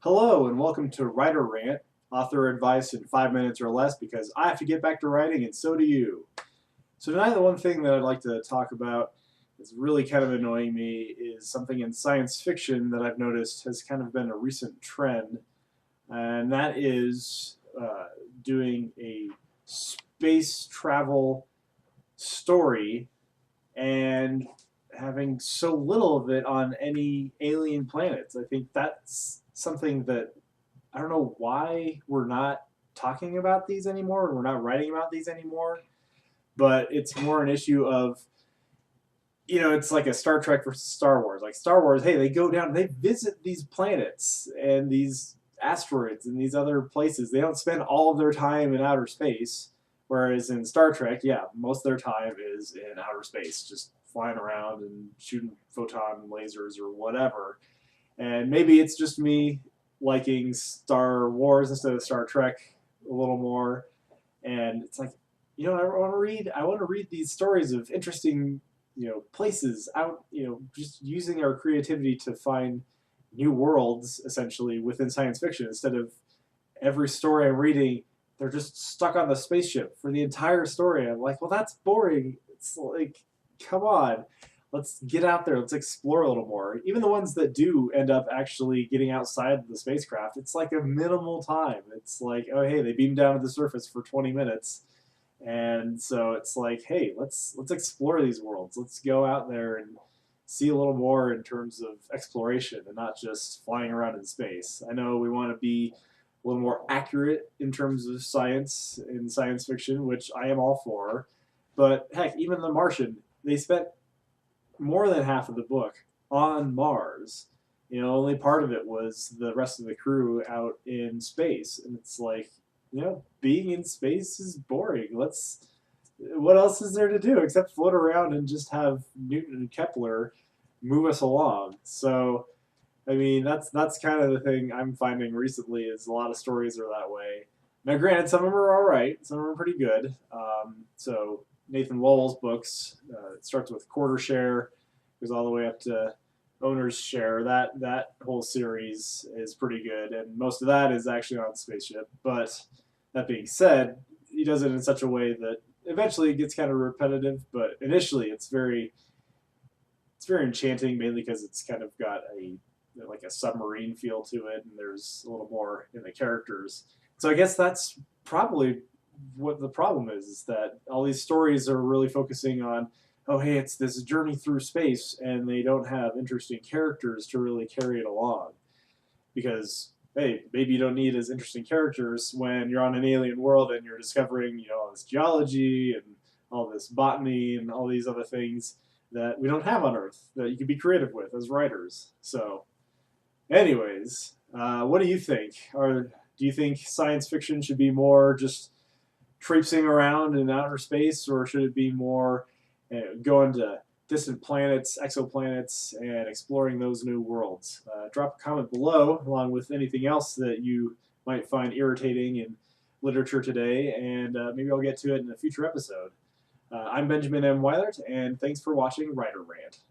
Hello and welcome to Writer Rant, author advice in 5 minutes or less because I have to get back to writing and so do you. So tonight the one thing that I'd like to talk about that's really kind of annoying me is something in science fiction that I've noticed has kind of been a recent trend, and that is doing a space travel story and having so little of it on any alien planets. I think that's something that I don't know why we're not talking about these anymore. We're not writing about these anymore. But it's more an issue of, it's like a Star Trek versus Star Wars. Like Star Wars, hey, they go down, they visit these planets and these asteroids and these other places. They don't spend all of their time in outer space. Whereas in Star Trek, yeah, most of their time is in outer space, just flying around and shooting photon lasers or whatever. And maybe it's just me liking Star Wars instead of Star Trek a little more. And it's like, I want to read these stories of interesting, places out, just using our creativity to find new worlds essentially within science fiction instead of every story I'm reading, they're just stuck on the spaceship for the entire story. I'm like, well, that's boring. It's like, come on. Let's get out there. Let's explore a little more. Even the ones that do end up actually getting outside the spacecraft, it's like a minimal time. It's like, oh, hey, they beam down to the surface for 20 minutes. And so it's like, hey, let's explore these worlds. Let's go out there and see a little more in terms of exploration and not just flying around in space. I know we want to be a little more accurate in terms of science in science fiction, which I am all for. But heck, even The Martian, they spent more than half of the book on Mars. Only part of it was the rest of the crew out in space. And it's like, being in space is boring. What else is there to do except float around and just have Newton and Kepler move us along? So, I mean, that's kind of the thing I'm finding recently is a lot of stories are that way. Now, granted, some of them are all right. Some of them are pretty good. So Nathan Lowell's books, it starts with Quarter Share, goes all the way up to Owner's Share. That whole series is pretty good, and most of that is actually on Spaceship. But that being said, he does it in such a way that eventually it gets kind of repetitive, but initially it's very enchanting, mainly because it's kind of got a submarine feel to it, and there's a little more in the characters. So I guess that's probably what the problem is that all these stories are really focusing on, oh, hey, it's this journey through space, and they don't have interesting characters to really carry it along. Because, hey, maybe you don't need as interesting characters when you're on an alien world and you're discovering, all this geology and all this botany and all these other things that we don't have on Earth that you can be creative with as writers. So, anyways, what do you think? Do you think science fiction should be more just traipsing around in outer space, or should it be more going to distant planets, exoplanets, and exploring those new worlds? Drop a comment below, along with anything else that you might find irritating in literature today, and maybe I'll get to it in a future episode. I'm Benjamin M. Weilert, and thanks for watching Writer Rant.